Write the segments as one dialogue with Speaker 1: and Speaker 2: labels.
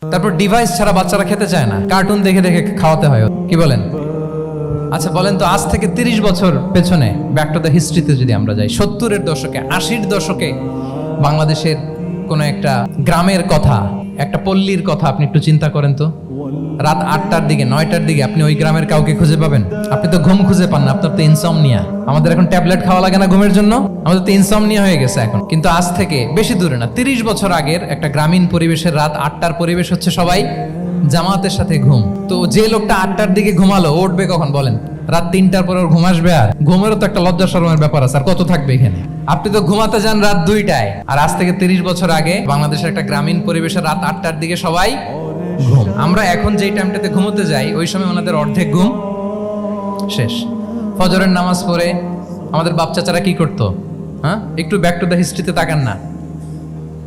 Speaker 1: তারপর ডিভাইস ছাড়া বাচ্চারা খেতে চায় না, কার্টুন দেখে দেখে খাওয়াতে হয়, কি বলেন? আচ্ছা বলেন তো, আজ থেকে 30 বছর পেছনে ব্যাক টু দ্য হিস্ট্রিতে যদি আমরা যাই, 70-এর দশকে, 80-র দশকে বাংলাদেশের কোন একটা গ্রামের কথা, একটা পল্লীর কথা আপনি একটু চিন্তা করেন তো। রাত 8টার দিকে 9টার দিকে আপনি ওই গ্রামের কাউকে খুঁজে পাবেন? আপনি তো ঘুম খুঁজে পান না, আপনার তো ইনসমনিয়া। আমাদের এখন ট্যাবলেট খাওয়া লাগে না ঘুমের জন্য, আমাদের তো ইনসমনিয়া হয়ে গেছে এখন। কিন্তু আজ থেকে বেশি দূরে না, 30 বছর আগের একটা গ্রামীণ পরিবেশের রাত 8টার পরিবেশ হচ্ছে সবাই জামাতের সাথে ঘুম। তো যে লোকটা 8টার দিকে ঘুমালো, উঠবে কখন বলেন? রাত 3টার পর ওর ঘুম আসবে? আর ঘুমেরও তো একটা লজ্জা শরমের ব্যাপার আছে, আর কত থাকবে এখানে? আপনি তো ঘুমাতে যান রাত 2টায়, আর আজ থেকে 30 বছর আগে বাংলাদেশের একটা গ্রামীণ পরিবেশে রাত 8টার দিকে সবাই ঘুম। আমরা এখন যেই টাইমটাতে ঘুমোতে যাই, ওই সময় ওনাদের অর্ধেক ঘুম শেষ। ফজরের নামাজ পড়ে আমাদের বাপ চাচারা কি করতো? হ্যাঁ, একটু ব্যাক টু দ্য হিস্ট্রিতে তাকান না।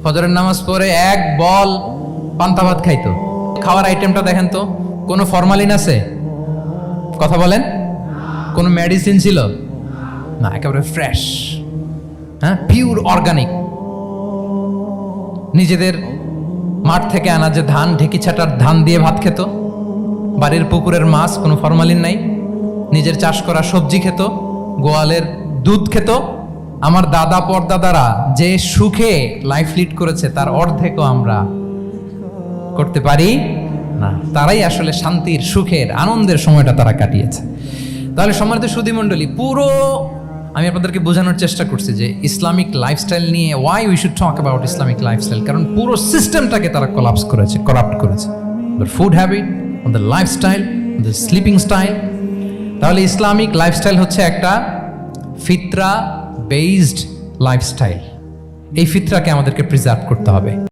Speaker 1: ফজরের নামাজ পড়ে এক বল পান্তা ভাত খাইতো। খাওয়ার আইটেমটা দেখেন তো, কোনো ফরমালিন আছে? কথা বলেন। কোনো মেডিসিন ছিল না, একেবারে ফ্রেশ, হ্যাঁ, পিওর অর্গানিক। নিজেদের মাঠ থেকে আনা যে ধান, ঢেকি ছাটার ধান দিয়ে ভাত খেত। বাড়ির পুকুরের মাছ, কোনো ফরমালিন নাই। নিজের চাষ করা সবজি খেত, গোয়ালের দুধ খেত। আমার দাদা পরদাদারা যে সুখে লাইফ লিড করেছে, তার অর্ধেকও আমরা করতে পারি না। তারাই আসলে শান্তির, সুখের, আনন্দের সময়টা তারা কাটিয়েছে। তাহলে সম্মানিত সুধী মণ্ডলী, পুরো আমি আপনাদেরকে বোঝানোর চেষ্টা করছি যে ইসলামিক লাইফস্টাইল নিয়ে why we should talk about Islamic lifestyle. কারণ পুরো সিস্টেমটাকে তারা কলাপস করেছে, করাপ্ট করেছে। Food habit, the lifestyle, the sleeping style. তাহলে ইসলামিক লাইফস্টাইল হচ্ছে একটা ফিতরা বেসড লাইফস্টাইল। এই ফিতরাকে আমাদেরকে প্রিজার্ভ করতে হবে।